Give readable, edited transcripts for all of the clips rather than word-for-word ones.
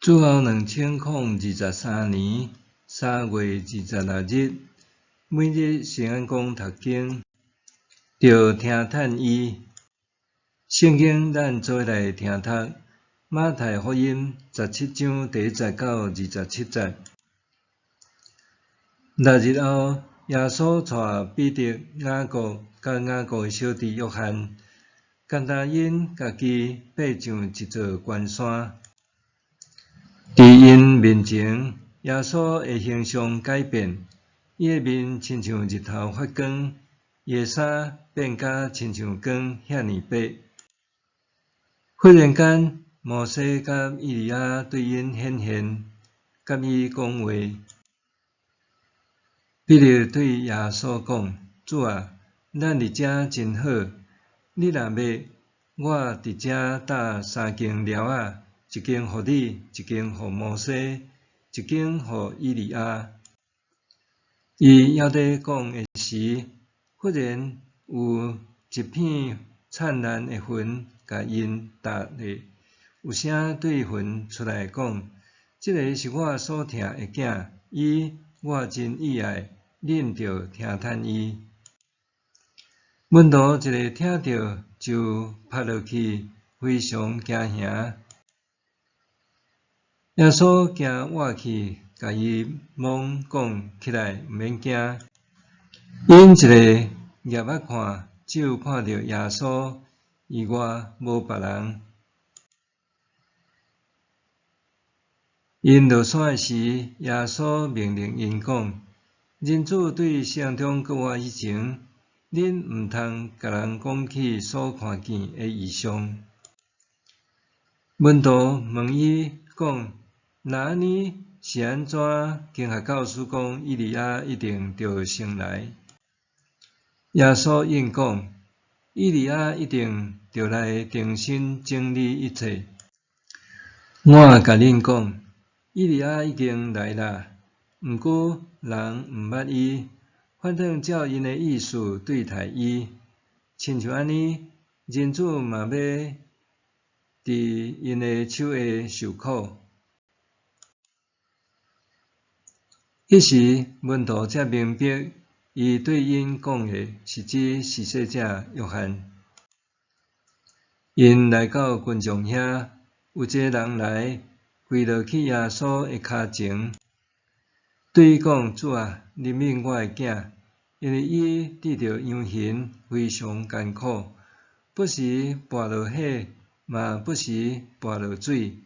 主后2023年3月26日，每日圣安宫读经，着听叹伊。圣经咱做来听读马太福音17章第1节到27节。6日后，耶稣带彼得、雅各甲雅各的小弟约翰，简单因家己爬上一座悬山。伫因面前，耶稣的形象改变，伊的面亲像日头发光，伊的衫变甲亲像光遐尼白。忽然间，摩西甲以利亚对因显现，甲伊讲话。彼得对耶稣讲：“主啊，咱伫遮真好，你若要，我伫遮搭3间寮仔。”一间互你，一间互摩西，一间互以利亚。伊还在讲的时，忽然有一片灿烂的云，甲因搭咧。有声对云出来讲：“这个是我所疼的囝，我真意爱，恁着听叹伊。”门徒一个听着就趴落去，非常惊吓。耶稣惊活去，甲伊蒙讲起来，毋免惊。因一个业仔看，只有看到耶稣以外无别人。因落山时，耶稣命令因讲：“人子对世人中搁活以前，恁毋通甲人讲起所看见的异象。”门徒问伊讲：“那安尼是安怎？经学教师讲，以利亚一定着先来。”耶稣应讲：“以利亚一定着来重新整理一切。我甲恁讲，以利亚已经来啦，毋过人毋捌伊，反正照因的意思对待伊，亲像安尼，人子嘛要伫因的手下受苦。”迄时，门徒才明白，伊对因讲的是指施洗者约翰。因来到群众遐，有一个人来，跪落去耶稣的骹前，对伊讲：“主啊，怜悯我的囝，因为伊得着羊刑，非常艰苦，不时跋落火，嘛不时跋落水。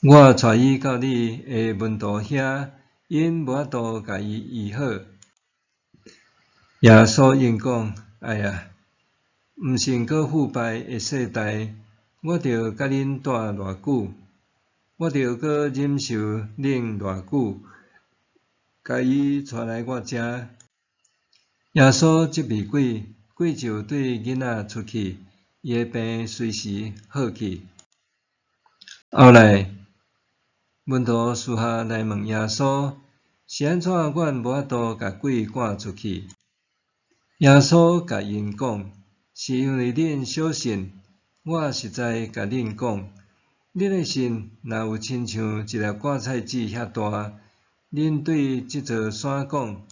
我带伊到你的门徒遐，因无法度甲伊医好。”耶稣应讲：“哎呀，毋信搁腐败的世代，我着甲恁待偌久？我着搁忍受恁偌久？甲伊带来我遮。”耶稣即避鬼，鬼就对囡仔出去，伊的病随时好去。后来，门徒私下来问耶稣：“是安怎阮无法度甲鬼赶出去？”耶稣甲因讲：“是因为恁小信。我实在甲恁讲，恁的信若有亲像一粒芥菜籽遐大，恁对即座山讲：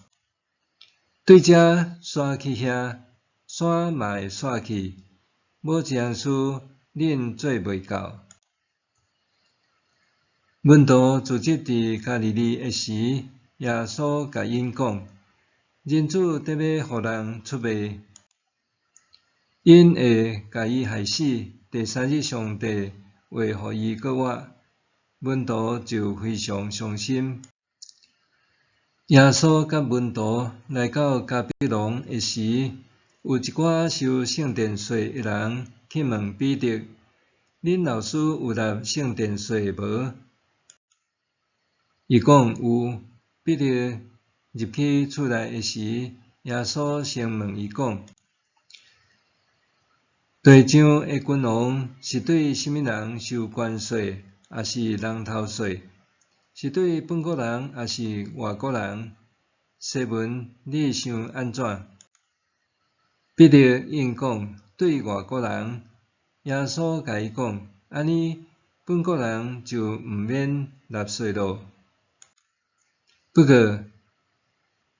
对遮刷去遐，山嘛会刷去，无一样事恁做袂到。”门徒自即伫加利利的时，耶稣甲因讲：“人子得要互人出卖，因会甲伊害死，第3日上帝会互伊搁活。”门徒就非常伤心。耶稣甲门徒来到加百农的时，有一寡收圣殿税的人去问彼得：“恁老师有纳圣殿税无？”伊讲有。彼得入去厝内的时，耶稣先问伊讲：“地上的君王是对什么人收关税，还是人头税？是对本国人，还是外国人？西门，你想安怎？”彼得应讲：“对外国人。”耶稣甲伊讲：“安尼，本国人就毋免纳税咯。不过，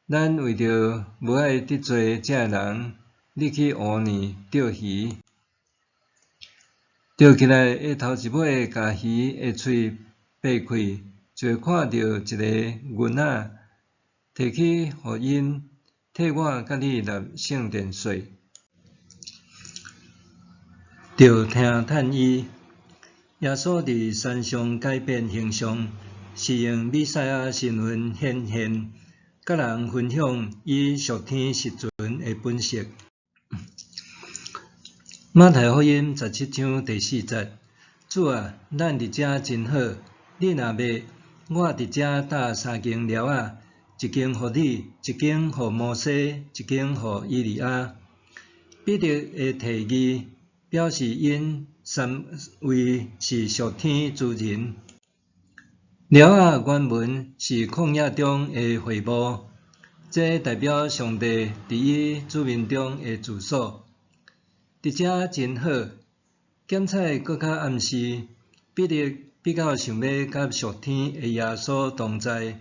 咱为着无爱得罪这人，你去乌年钓鱼，钓起来会头一尾甲鱼的喙掰开，就会看到一个银仔摕去互因替我甲你纳圣殿税。着听叹伊，耶稣伫山上改变形象，是用弥赛亚身份显现，甲人分享伊属天实存的本色。马太福音17章第4节：主啊，咱伫遮真好，你若要，我伫遮搭3间寮仔，一间互你，一间互摩西，一间互以利亚。彼得的提议表示因三位是属天之人。寮仔原文是旷野中的会幕，这代表上帝伫伊子民中的住所。伫遮真好，检采搁较暗示，彼得比较想要甲属天的耶稣同在，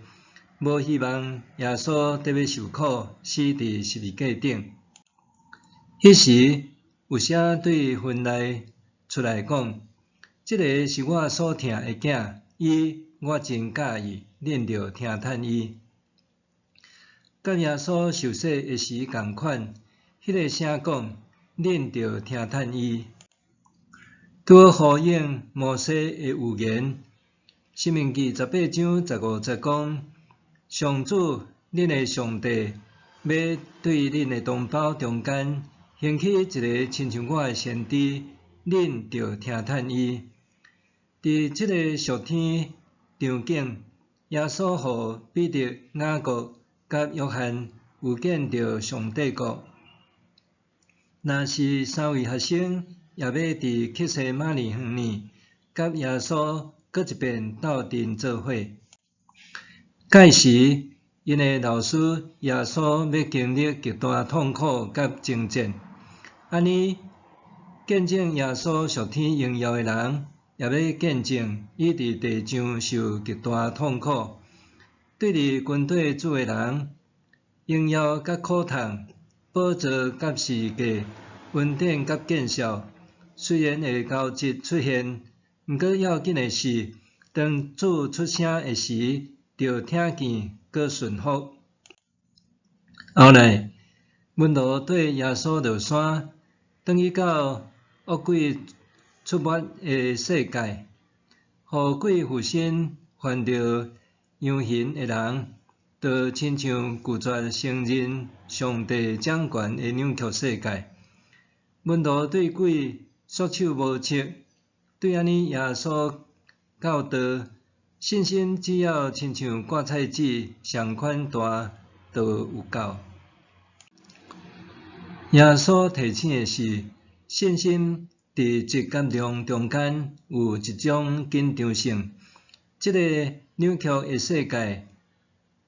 无希望耶稣得要受苦，死伫十字架顶。迄时有声对坟内出来讲：这个是我所疼的囝，我真喜意，恁着听叹伊。甲耶稣受洗的时同款，迄个声讲：恁着听叹伊。拄好呼应摩西的预言，申命记18章15节讲：上主，恁的上帝要对恁的同胞中间兴起一个亲像我的先知，恁着听叹伊。伫即个属天场景，耶稣互彼得、雅各甲约翰有见到上帝国。若是3位学生也要伫克西马尼园呢，甲耶稣搁一遍斗阵做伙。届时，因的老师耶稣要经历极大痛苦甲征战，安尼见证耶稣属天荣耀的人，也要见证伊伫地上受极大痛苦。对伫军队主的人，荣耀甲苦痛，宝座甲世界，恩典甲见效，虽然会交织出现，毋过要紧的是，当主出声的时，着听见搁顺服。后来，门徒对耶稣落山，当伊到恶鬼出没的世界，互鬼附身犯着羊形的人，就亲像拒绝承认上帝掌权的扭曲世界。门徒对鬼束手无策，对安尼耶稣教导信心，只要亲像芥菜籽上款大，就有够。耶稣提醒的是，信心伫质甲量中间有一种紧张性。这个扭曲的世界，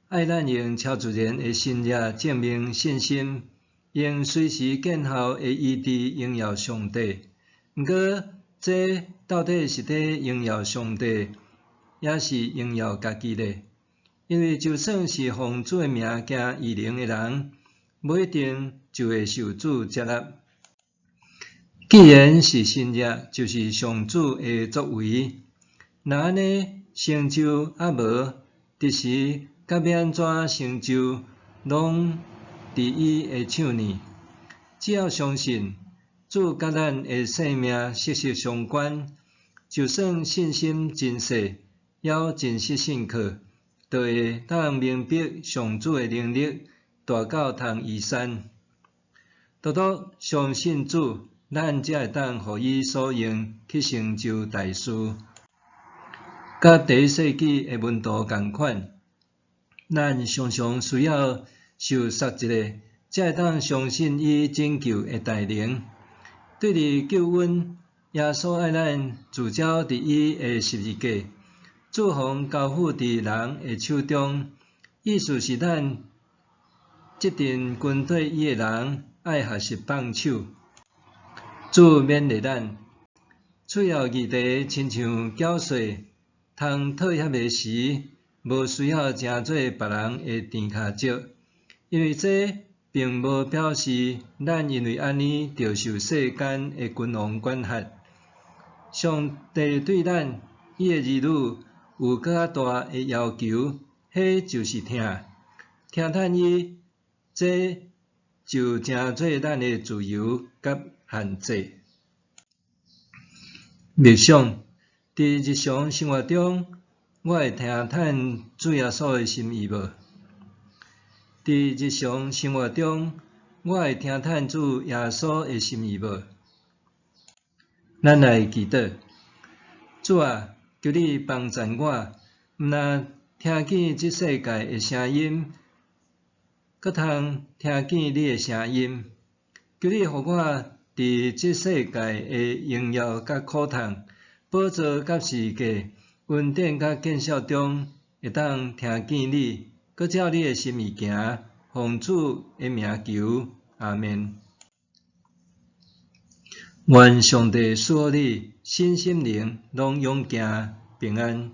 爱咱用超自然的新约证明信心，用随时见效的意志荣耀上帝。毋过，这到底是伫荣耀上帝，也是荣耀家己咧？因为就算是奉主的名行异能的人，无一定就会受主接纳。既然是新约，就是上主的作为，若安尼成就也无，伫时甲要安怎成就，拢伫伊的手呢？只要相信主甲咱的生命息息相关，就算信心真细，也真实深刻，就会当明白上主的能力大到通移山。独独相信主，咱才会当互伊所用去成就大事。甲第一世纪的门徒同款，咱常常需要受杀一个，才会当相信伊拯救的大能。对伫救恩，耶稣爱咱聚焦伫伊的十字架，主奉交付伫人的手中，意思是咱即阵军队伊的人爱学习放手。主勉励咱，喙后议题亲像搅碎，通讨协的时，无需要正做别人的甜脚石，因为这并无表示咱因为安尼着受世间的君王管辖。上帝对咱伊的儿女有搁较大的要求，迄就是听趁伊，这就正做咱的自由甲限制。默想，伫日常生活中，我会听趁主耶稣的心意无？伫日常生活中，我会听趁主耶稣的心意无？咱来祈祷，主啊，求你帮助我，毋但听见即世界的声音，阁通听见你的声音。求你互我伫即世界的荣耀甲苦痛、宝座甲世界、恩典甲见笑中，会当听见你，阁照你的心意行，奉主的名求，阿们。愿上帝赐予你身心灵拢勇健平安。